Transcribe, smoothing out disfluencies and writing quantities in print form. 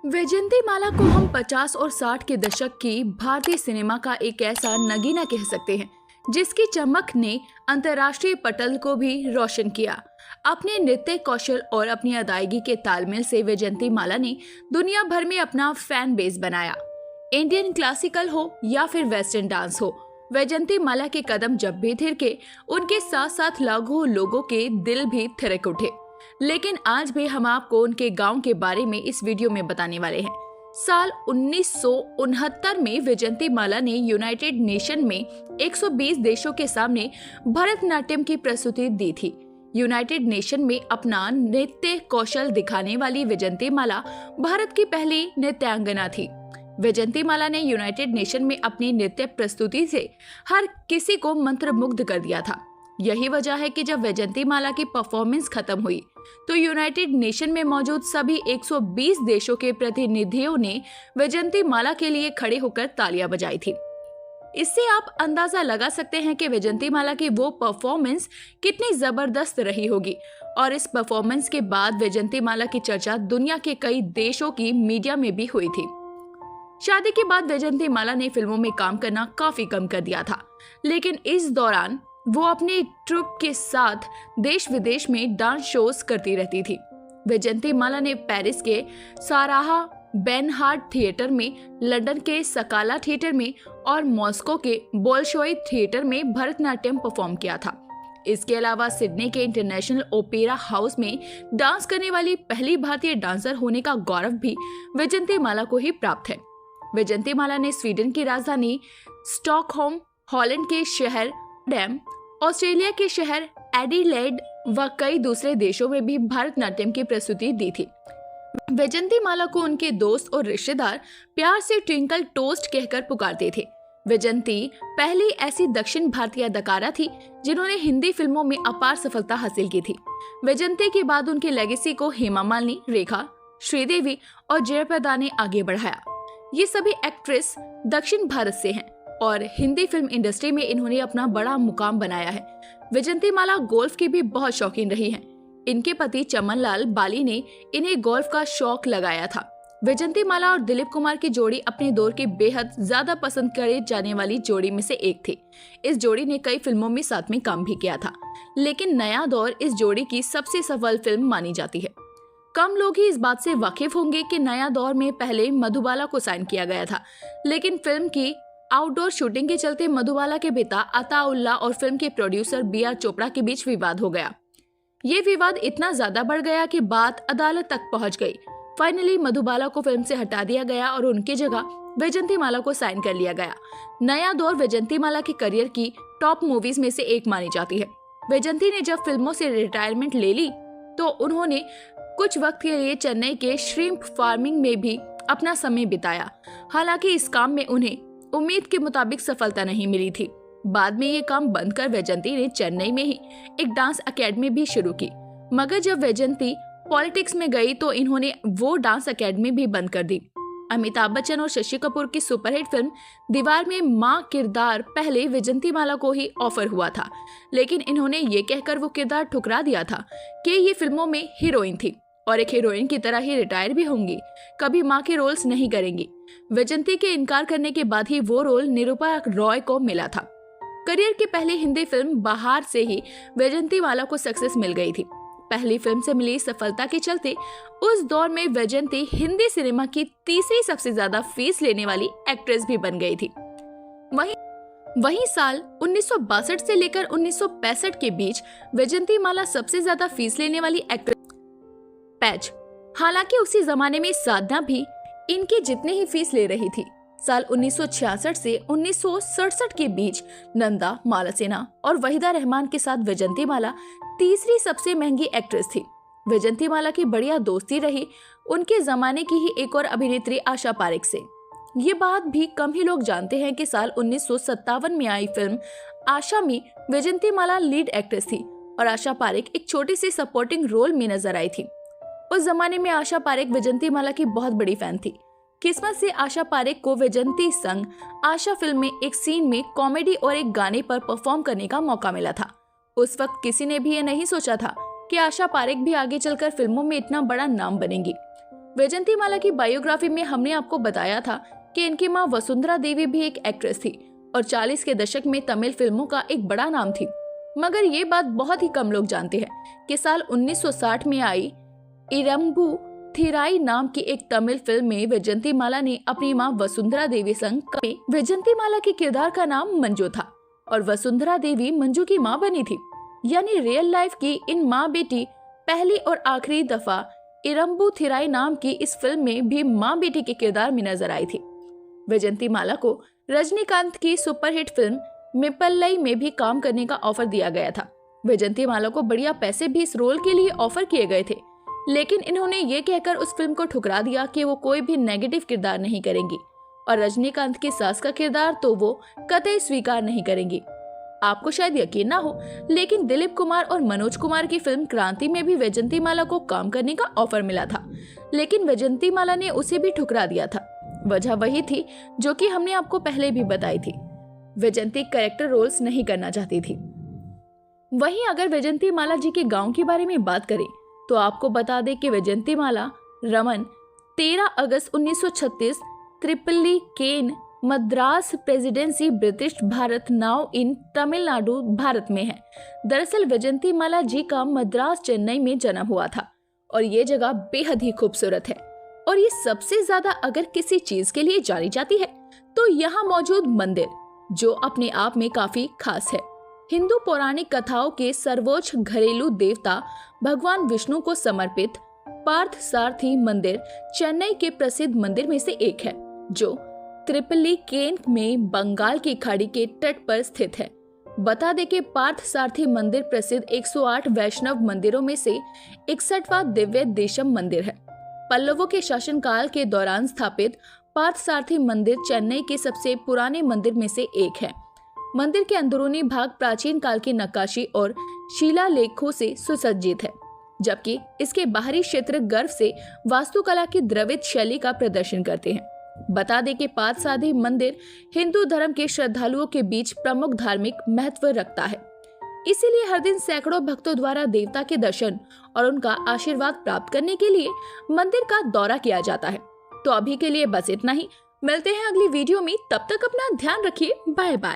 वैजयंतीमाला को हम 50 और 60 के दशक की भारतीय सिनेमा का एक ऐसा नगीना कह सकते हैं जिसकी चमक ने अंतर्राष्ट्रीय पटल को भी रोशन किया। अपने नृत्य कौशल और अपनी अदायगी के तालमेल से वैजयंतीमाला ने दुनिया भर में अपना फैन बेस बनाया। इंडियन क्लासिकल हो या फिर वेस्टर्न डांस हो, वैजयंतीमाला के कदम जब भी थिरके उनके साथ साथ लाखों लोगों के दिल भी थिरक उठे। लेकिन आज भी हम आपको उनके गांव के बारे में इस वीडियो में बताने वाले हैं। साल 1969 में वैजयंतीमाला ने यूनाइटेड नेशन में 120 देशों के सामने भरतनाट्यम की प्रस्तुति दी थी। यूनाइटेड नेशन में अपना नृत्य कौशल दिखाने वाली वैजयंतीमाला भारत की पहली नृत्यांगना थी। वैजयंतीमाला ने यूनाइटेड नेशन में अपनी नृत्य प्रस्तुति से हर किसी को मंत्रमुग्ध कर दिया था। यही वजह है कि जब वैजयंतीमाला की परफॉर्मेंस खत्म हुई तो यूनाइटेड नेशन में मौजूद सभी 120 देशों के प्रतिनिधियों ने वैजयंतीमाला के लिए खड़े होकर तालियां बजाई थी। इससे आप अंदाजा लगा सकते हैं कि वैजयंतीमाला की वो परफॉर्मेंस कितनी जबरदस्त रही होगी। और इस परफॉर्मेंस के बाद वैजयंतीमाला की चर्चा दुनिया के कई देशों की मीडिया में भी हुई थी। शादी के बाद वैजयंतीमाला ने फिल्मों में काम करना काफी कम कर दिया था, लेकिन इस दौरान वो अपने ट्रुप के साथ देश विदेश में डांस शोज करती रहती थी। वैजयंतीमाला ने पेरिस के साराहा बेनहार्ड थिएटर में, लंदन के सकाला थिएटर में और मॉस्को के बोल्शोई थिएटर में भरतनाट्यम परफॉर्म किया था। इसके अलावा सिडनी के इंटरनेशनल ओपेरा हाउस में डांस करने वाली पहली भारतीय डांसर होने का गौरव भी वैजयंतीमाला को ही प्राप्त है। वैजयंतीमाला ने स्वीडन की राजधानी स्टॉकहोम, हॉलैंड के शहर डैम, ऑस्ट्रेलिया के शहर एडिलेड व कई दूसरे देशों में भी भरतनाट्यम की प्रस्तुति दी थी। वैजयंतीमाला को उनके दोस्त और रिश्तेदार प्यार से ट्विंकल टोस्ट कहकर पुकारते थे। वैजयंती पहली ऐसी दक्षिण भारतीय अदाकारा थी जिन्होंने हिंदी फिल्मों में अपार सफलता हासिल की थी। वैजयंती के बाद उनकी लेगेसी को हेमा मालिनी, रेखा, श्रीदेवी और जयाप्रदा ने आगे बढ़ाया। ये सभी एक्ट्रेस दक्षिण भारत से हैं और हिंदी फिल्म इंडस्ट्री में इन्होंने अपना बड़ा मुकाम बनाया है। वैजयंतीमाला गोल्फ की भी बहुत शौकीन रही हैं। इनके पति चमनलाल बाली ने इन्हें गोल्फ का शौक लगाया था। वैजयंतीमाला और दिलीप कुमार की जोड़ी अपने दौर की बेहद ज्यादा पसंद करे जाने वाली जोड़ी में से एक थी। इस जोड़ी ने कई फिल्मों में साथ में काम भी किया था, लेकिन नया दौर इस जोड़ी की सबसे सफल फिल्म मानी जाती है। कम लोग ही इस बात से वाकिफ होंगे कि नया दौर में पहले मधुबाला को साइन किया गया था, लेकिन फिल्म की आउटडोर शूटिंग के चलते मधुबाला के पिता अताउल्लाह और फिल्म के प्रोड्यूसर बी.आर. चोपड़ा के बीच विवाद हो गया। ये विवाद इतना ज्यादा बढ़ गया कि बात अदालत तक पहुंच गई। फाइनली मधुबाला को फिल्म से हटा दिया गया और उनकी जगह वैजयंतीमाला को साइन कर लिया गया। नया दौर वैजयंतीमाला के करियर की टॉप मूवीज में से एक मानी जाती है। वैजयंती ने जब फिल्मों से रिटायरमेंट ले ली तो उन्होंने कुछ वक्त के लिए चेन्नई के श्रिम्प फार्मिंग में भी अपना समय बिताया। हालांकि इस काम में उन्हें उम्मीद के मुताबिक सफलता नहीं मिली थी। बाद में ये काम बंद कर वैजयंती ने चेन्नई में ही एक डांस एकेडमी भी शुरू की, मगर जब वैजयंती पॉलिटिक्स में गई तो इन्होंने वो डांस एकेडमी भी बंद कर दी। अमिताभ बच्चन और शशि कपूर की सुपरहिट फिल्म दीवार में मां किरदार पहले वैजयंतीमाला को ही ऑफर हुआ था, लेकिन इन्होंने ये कहकर वो किरदार ठुकरा दिया था कि ये फिल्मों में हीरोइन थी और एक हीरोइन की तरह ही रिटायर भी होंगी, कभी मां के रोल्स नहीं करेंगी। वैजयंती के इनकार करने के बाद ही वो रोल निरूपा रॉय को मिला था। करियर की पहली हिंदी फिल्म बहार से ही वैजयंतीमाला को सक्सेस मिल गई थी। पहली फिल्म से मिली सफलता के चलते उस दौर में वैजयंती हिंदी सिनेमा की तीसरी सबसे ज्यादा फीस लेने वाली एक्ट्रेस भी बन गई थी। वहीं साल 1962 से लेकर 1965 के बीच वैजयंतीमाला सबसे ज्यादा फीस लेने वाली एक्ट्रेस पैच। हालांकि उसी जमाने में साधना भी इनकी जितनी ही फीस ले रही थी। साल 1966 से 1967 के बीच नंदा, मालासेना और वहीदा रहमान के साथ वैजयंतीमाला तीसरी सबसे महंगी एक्ट्रेस थी। वैजयंतीमाला की बढ़िया दोस्ती रही उनके जमाने की ही एक और अभिनेत्री आशा पारेख से। ये बात भी कम ही लोग जानते हैं कि साल 1957 में आई फिल्म आशा में वैजयंतीमाला लीड एक्ट्रेस थी और आशा पारेख एक छोटी सी सपोर्टिंग रोल में नजर आई थी। उस जमाने में आशा पारेख वैजयंतीमाला की बहुत बड़ी फैन थी। किस्मत से आशा पारेख को वैजयंती संग आशा फिल्म में एक सीन में कॉमेडी और एक गाने पर परफॉर्म करने का मौका मिला था। उस वक्त किसी ने भी ये नहीं सोचा था कि आशा पारेख भी आगे चलकर फिल्मों में इतना बड़ा नाम बनेंगी। वैजयंतीमाला की बायोग्राफी में हमने आपको बताया था कि इनकी मां वसुंधरा देवी भी एक एक्ट्रेस थी और 40 के दशक में तमिल फिल्मों का एक बड़ा नाम थी। मगर ये बात बहुत ही कम लोग जानते हैं कि साल 1960 में आई इरम्बू थिराई नाम की एक तमिल फिल्म में वैजयंतीमाला ने अपनी मां वसुंधरा देवी संग वैजयंतीमाला के किरदार का नाम मंजू था और वसुंधरा देवी मंजू की मां बनी थी। यानी रियल लाइफ की इन माँ बेटी पहली और आखिरी दफा इरम्बू थिराई नाम की इस फिल्म में भी माँ बेटी के किरदार में नजर आई थी। वैजयंतीमाला को रजनीकांत की सुपरहिट फिल्म मिप्पलई में भी काम करने का ऑफर दिया गया था। वैजयंतीमाला को बढ़िया पैसे भी इस रोल के लिए ऑफर किए गए थे, लेकिन इन्होंने ये कहकर उस फिल्म को ठुकरा दिया कि वो कोई भी नेगेटिव किरदार नहीं करेंगी और रजनीकांत की सास का किरदार तो वो कतई स्वीकार नहीं करेंगी। आपको शायद यकीन ना हो, लेकिन दिलीप कुमार और मनोज कुमार की फिल्म क्रांति में भी वैजयंतीमाला को काम करने का ऑफर मिला था, लेकिन वैजयंतीमाला ने उसे भी ठुकरा दिया था। वजह वही थी जो कि हमने आपको पहले भी बताई थी, वैजयंती कैरेक्टर रोल्स नहीं करना चाहती थी। वहीं अगर वैजयंतीमाला जी के गांव के बारे में बात करें तो आपको बता दें कि वैजयंतीमाला रमन 13 अगस्त 1936 Triplicane Madras presidency British Bharat now in Tamil Nadu Bharat में है। दरअसल वैजयंतीमाला जी का मद्रास चेन्नई में जन्म हुआ था और ये जगह बेहद ही खूबसूरत है और ये सबसे ज्यादा अगर किसी चीज के लिए जानी जाती है तो यहाँ मौजूद मंदिर, जो अपने आप में काफी खास है। हिंदू पौराणिक कथाओं के सर्वोच्च घरेलू देवता भगवान विष्णु को समर्पित पार्थ सारथी मंदिर चेन्नई के प्रसिद्ध मंदिर में से एक है, जो त्रिपल्ली केन में बंगाल की खाड़ी के तट पर स्थित है। बता दें कि पार्थ सारथी मंदिर प्रसिद्ध 108 वैष्णव मंदिरों में से 61वां दिव्य देशम मंदिर है। पल्लवों के शासनकाल के दौरान स्थापित पार्थ सारथी मंदिर चेन्नई के सबसे पुराने मंदिर में से एक है। मंदिर के अंदरूनी भाग प्राचीन काल की नक्काशी और शिलालेखों से सुसज्जित है, जबकि इसके बाहरी क्षेत्र गर्व से वास्तुकला की द्रविड़ शैली का प्रदर्शन करते हैं। बता दें कि पार्थसारथी मंदिर हिंदू धर्म के श्रद्धालुओं के बीच प्रमुख धार्मिक महत्व रखता है, इसीलिए हर दिन सैकड़ों भक्तों द्वारा देवता के दर्शन और उनका आशीर्वाद प्राप्त करने के लिए मंदिर का दौरा किया जाता है। तो अभी के लिए बस इतना ही, मिलते हैं अगली वीडियो में, तब तक अपना ध्यान रखिए, बाय बाय।